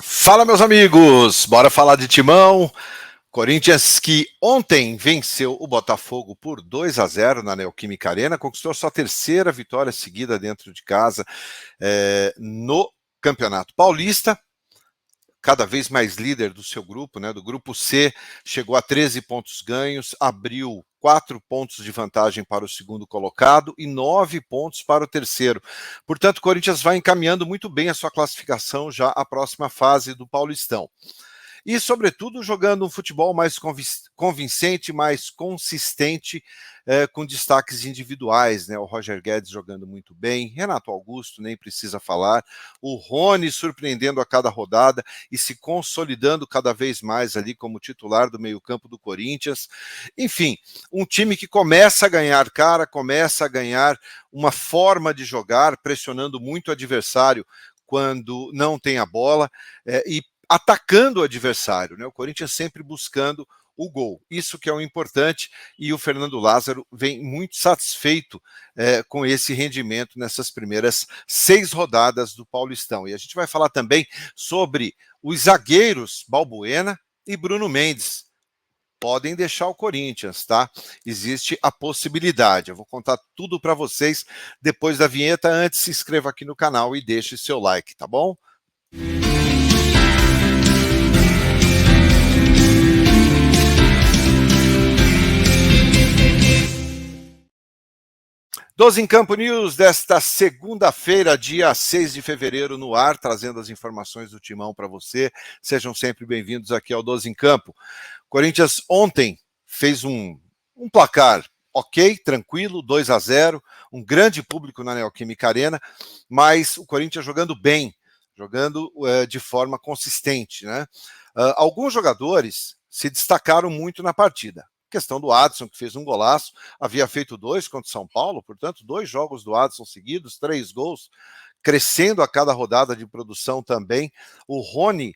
Fala, meus amigos, bora falar de Timão. Corinthians que ontem venceu o Botafogo por 2-0 na Neoquímica Arena, conquistou sua terceira vitória seguida dentro de casa no Campeonato Paulista, cada vez mais líder do seu grupo, né? Do grupo C, chegou a 13 pontos ganhos, abriu 4 pontos de vantagem para o segundo colocado e 9 pontos para o terceiro. Portanto, o Corinthians vai encaminhando muito bem a sua classificação já à próxima fase do Paulistão. E, sobretudo, jogando um futebol mais convincente, mais consistente, com destaques individuais, né? O Roger Guedes jogando muito bem, Renato Augusto nem precisa falar, o Rony surpreendendo a cada rodada e se consolidando cada vez mais ali como titular do meio-campo do Corinthians. Enfim, um time que começa a ganhar cara, começa a ganhar uma forma de jogar, pressionando muito o adversário quando não tem a bola, e atacando o adversário, né? O Corinthians sempre buscando o gol. Isso que é o importante, e o Fernando Lázaro vem muito satisfeito com esse rendimento nessas primeiras 6 rodadas do Paulistão. E a gente vai falar também sobre os zagueiros Balbuena e Bruno Mendes. Podem deixar o Corinthians, tá? Existe a possibilidade. Eu vou contar tudo para vocês depois da vinheta. Antes, se inscreva aqui no canal e deixe seu like, tá bom? Doze em Campo News desta segunda-feira, dia 6 de fevereiro, no ar, trazendo as informações do Timão para você. Sejam sempre bem-vindos aqui ao 12 em Campo. Corinthians ontem fez um placar ok, tranquilo, 2-0, um grande público na Neoquímica Arena, mas o Corinthians jogando bem, jogando de forma consistente, né? Alguns jogadores se destacaram muito na partida. Questão do Adson, que fez um golaço, havia feito 2 contra o São Paulo, portanto, 2 jogos do Adson seguidos, 3 gols, crescendo a cada rodada de produção também. O Rony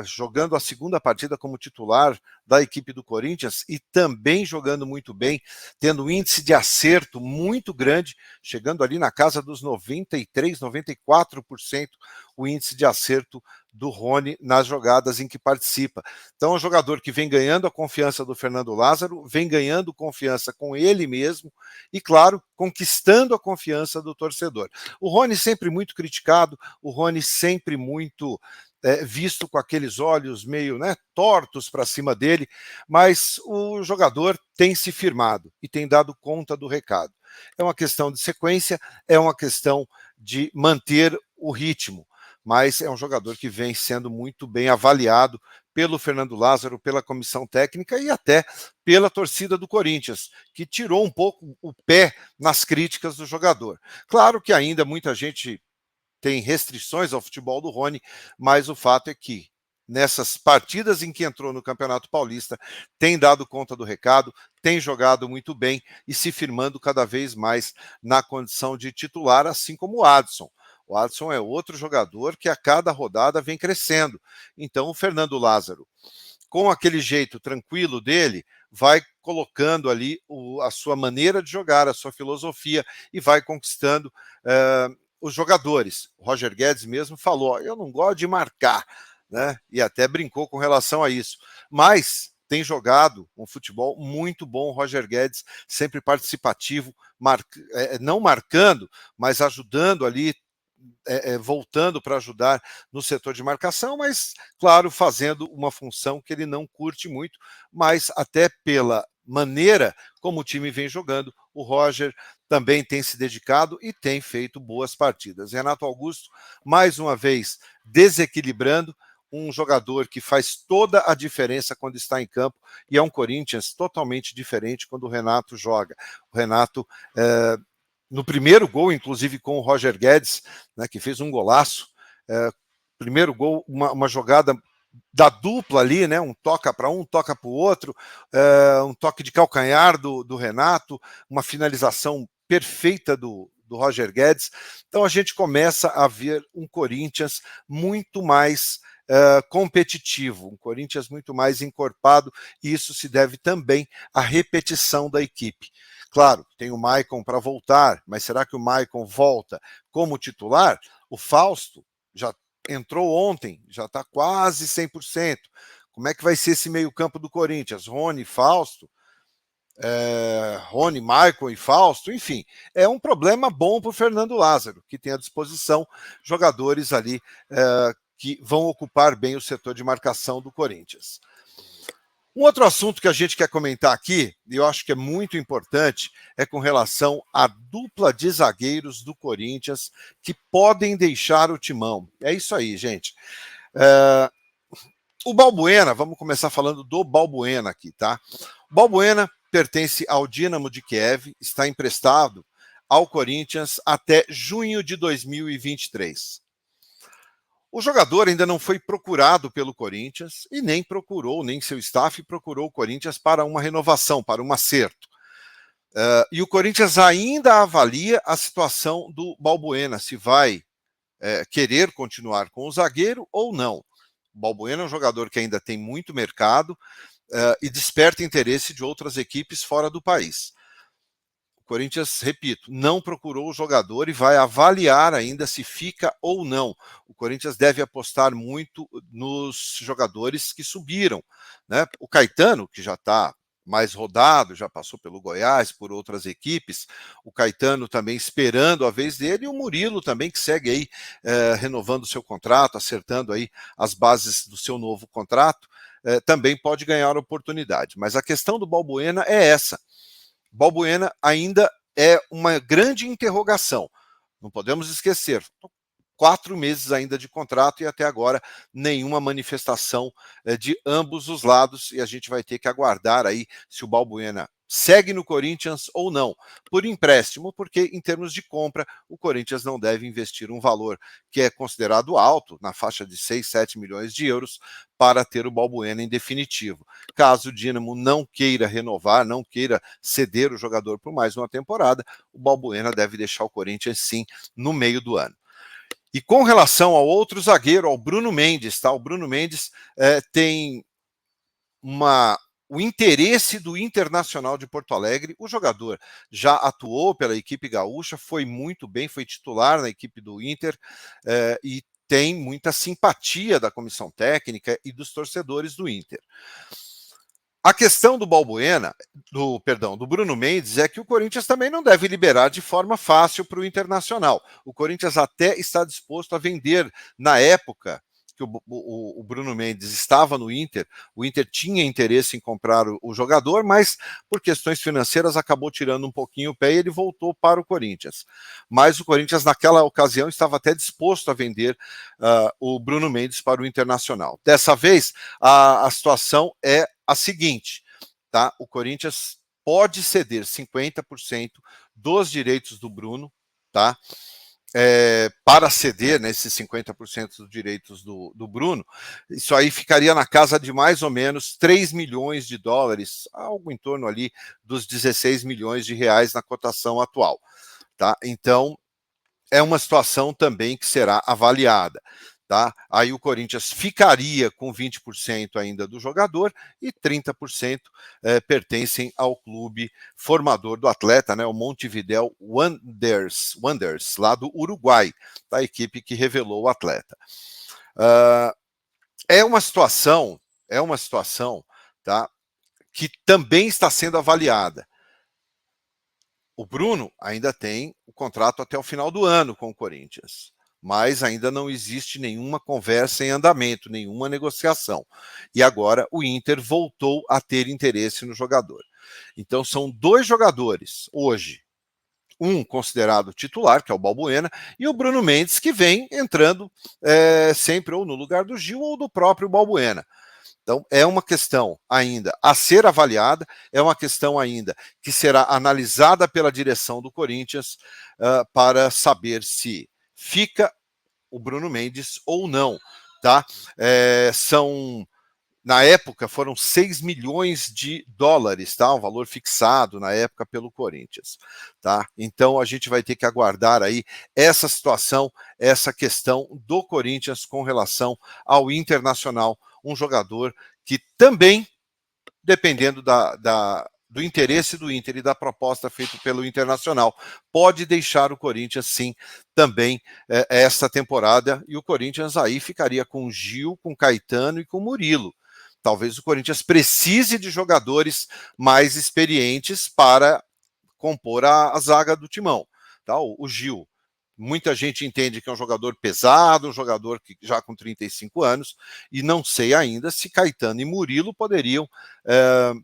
jogando a segunda partida como titular da equipe do Corinthians e também jogando muito bem, tendo um índice de acerto muito grande, chegando ali na casa dos 93%, 94% o índice de acerto do Rony nas jogadas em que participa. Então é um jogador que vem ganhando a confiança do Fernando Lázaro, vem ganhando confiança com ele mesmo e, claro, conquistando a confiança do torcedor. O Rony sempre muito criticado, o Rony sempre muito visto com aqueles olhos meio tortos para cima dele, mas o jogador tem se firmado e tem dado conta do recado. É uma questão de sequência, é uma questão de manter o ritmo, mas é um jogador que vem sendo muito bem avaliado pelo Fernando Lázaro, pela comissão técnica e até pela torcida do Corinthians, que tirou um pouco o pé nas críticas do jogador. Claro que ainda muita gente tem restrições ao futebol do Rony, mas o fato é que nessas partidas em que entrou no Campeonato Paulista, tem dado conta do recado, tem jogado muito bem e se firmando cada vez mais na condição de titular, assim como o Adson. O Adson é outro jogador que a cada rodada vem crescendo. Então o Fernando Lázaro, com aquele jeito tranquilo dele, vai colocando ali a sua maneira de jogar, a sua filosofia e vai conquistando os jogadores. O Roger Guedes mesmo falou, eu não gosto de marcar, né? E até brincou com relação a isso. Mas tem jogado um futebol muito bom o Roger Guedes, sempre participativo, não marcando, mas ajudando ali, voltando para ajudar no setor de marcação, mas, claro, fazendo uma função que ele não curte muito, mas até pela maneira como o time vem jogando, o Roger também tem se dedicado e tem feito boas partidas. Renato Augusto, mais uma vez, desequilibrando, um jogador que faz toda a diferença quando está em campo, e é um Corinthians totalmente diferente quando o Renato joga. O Renato, no primeiro gol, inclusive com o Roger Guedes, né, que fez um golaço, primeiro gol, uma jogada da dupla ali, né? Um toca para um, toca para o outro, um toque de calcanhar do Renato, uma finalização perfeita do Roger Guedes. Então a gente começa a ver um Corinthians muito mais competitivo, um Corinthians muito mais encorpado, e isso se deve também à repetição da equipe. Claro, tem o Maicon para voltar, mas será que o Maicon volta como titular? O Fausto já entrou ontem, já está quase 100%. Como é que vai ser esse meio-campo do Corinthians? Rony, Fausto, Rony, Michael e Fausto, enfim, é um problema bom para o Fernando Lázaro, que tem à disposição jogadores ali que vão ocupar bem o setor de marcação do Corinthians. Um outro assunto que a gente quer comentar aqui, e eu acho que é muito importante, é com relação à dupla de zagueiros do Corinthians que podem deixar o timão. É isso aí, gente. O Balbuena, vamos começar falando do Balbuena aqui, tá? O Balbuena pertence ao Dynamo de Kiev, está emprestado ao Corinthians até junho de 2023. O jogador ainda não foi procurado pelo Corinthians e nem seu staff procurou o Corinthians para uma renovação, para um acerto. E o Corinthians ainda avalia a situação do Balbuena, se vai querer continuar com o zagueiro ou não. O Balbuena é um jogador que ainda tem muito mercado e desperta interesse de outras equipes fora do país. O Corinthians, repito, não procurou o jogador e vai avaliar ainda se fica ou não. O Corinthians deve apostar muito nos jogadores que subiram, né? O Caetano, que já está mais rodado, já passou pelo Goiás, por outras equipes, o Caetano também esperando a vez dele, e o Murilo também, que segue aí renovando o seu contrato, acertando aí as bases do seu novo contrato, também pode ganhar oportunidade. Mas a questão do Balbuena é essa. Balbuena ainda é uma grande interrogação. Não podemos esquecer, 4 meses ainda de contrato e até agora nenhuma manifestação de ambos os lados, e a gente vai ter que aguardar aí se o Balbuena segue no Corinthians ou não, por empréstimo, porque em termos de compra o Corinthians não deve investir um valor que é considerado alto, na faixa de 6, 7 milhões de euros, para ter o Balbuena em definitivo. Caso o Dynamo não queira renovar, não queira ceder o jogador por mais uma temporada, o Balbuena deve deixar o Corinthians sim no meio do ano. E com relação ao outro zagueiro, ao Bruno Mendes, tá? O Bruno Mendes tem o interesse do Internacional de Porto Alegre. O jogador já atuou pela equipe gaúcha, foi muito bem, foi titular na equipe do Inter e tem muita simpatia da comissão técnica e dos torcedores do Inter. A questão do Balbuena, do Bruno Mendes, é que o Corinthians também não deve liberar de forma fácil para o Internacional. O Corinthians até está disposto a vender. Na época que o Bruno Mendes estava no Inter, o Inter tinha interesse em comprar o jogador, mas por questões financeiras acabou tirando um pouquinho o pé e ele voltou para o Corinthians. Mas o Corinthians, naquela ocasião, estava até disposto a vender o Bruno Mendes para o Internacional. Dessa vez, a situação é a seguinte, tá? O Corinthians pode ceder 50% dos direitos do Bruno, tá? Para ceder nesses 50% dos direitos do Bruno, isso aí ficaria na casa de mais ou menos 3 milhões de dólares, algo em torno ali dos 16 milhões de reais na cotação atual, tá? Então, é uma situação também que será avaliada. Tá? Aí o Corinthians ficaria com 20% ainda do jogador e 30% pertencem ao clube formador do atleta, né, o Montevideo Wanderers, lá do Uruguai, tá? A equipe que revelou o atleta. É uma situação, tá, que também está sendo avaliada. O Bruno ainda tem o contrato até o final do ano com o Corinthians, mas ainda não existe nenhuma conversa em andamento, nenhuma negociação. E agora o Inter voltou a ter interesse no jogador. Então são 2 jogadores hoje, um considerado titular, que é o Balbuena, e o Bruno Mendes, que vem entrando sempre ou no lugar do Gil ou do próprio Balbuena. Então, é uma questão ainda a ser avaliada, é uma questão ainda que será analisada pela direção do Corinthians para saber se fica o Bruno Mendes ou não, tá? Na época, foram 6 milhões de dólares, tá? Um valor fixado na época pelo Corinthians, tá? Então, a gente vai ter que aguardar aí essa situação, essa questão do Corinthians com relação ao Internacional, um jogador que também, dependendo do interesse do Inter e da proposta feita pelo Internacional, pode deixar o Corinthians, sim, também essa temporada, e o Corinthians aí ficaria com Gil, com Caetano e com Murilo. Talvez o Corinthians precise de jogadores mais experientes para compor a zaga do Timão. Tá? O Gil, muita gente entende que é um jogador pesado, um jogador que já com 35 anos, e não sei ainda se Caetano e Murilo poderiam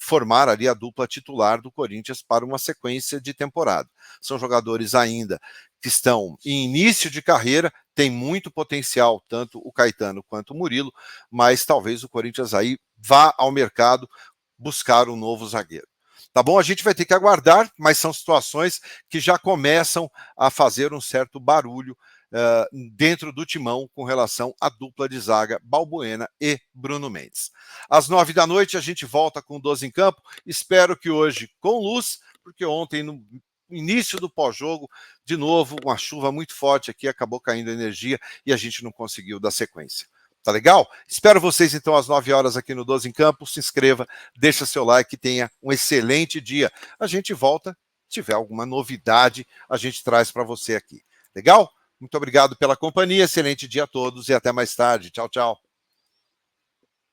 formar ali a dupla titular do Corinthians para uma sequência de temporada. São jogadores ainda que estão em início de carreira, tem muito potencial, tanto o Caetano quanto o Murilo, mas talvez o Corinthians aí vá ao mercado buscar um novo zagueiro. Tá bom? A gente vai ter que aguardar, mas são situações que já começam a fazer um certo barulho dentro do Timão com relação à dupla de zaga Balbuena e Bruno Mendes. Às 9 da noite a gente volta com 12 em campo. Espero que hoje com luz, porque ontem no início do pós-jogo, de novo, uma chuva muito forte aqui, acabou caindo energia e a gente não conseguiu dar sequência. Tá legal? Espero vocês então às 9 horas aqui no 12 em Campo. Se inscreva, deixa seu like e tenha um excelente dia. A gente volta, se tiver alguma novidade, a gente traz para você aqui. Legal? Muito obrigado pela companhia, excelente dia a todos e até mais tarde. Tchau, tchau.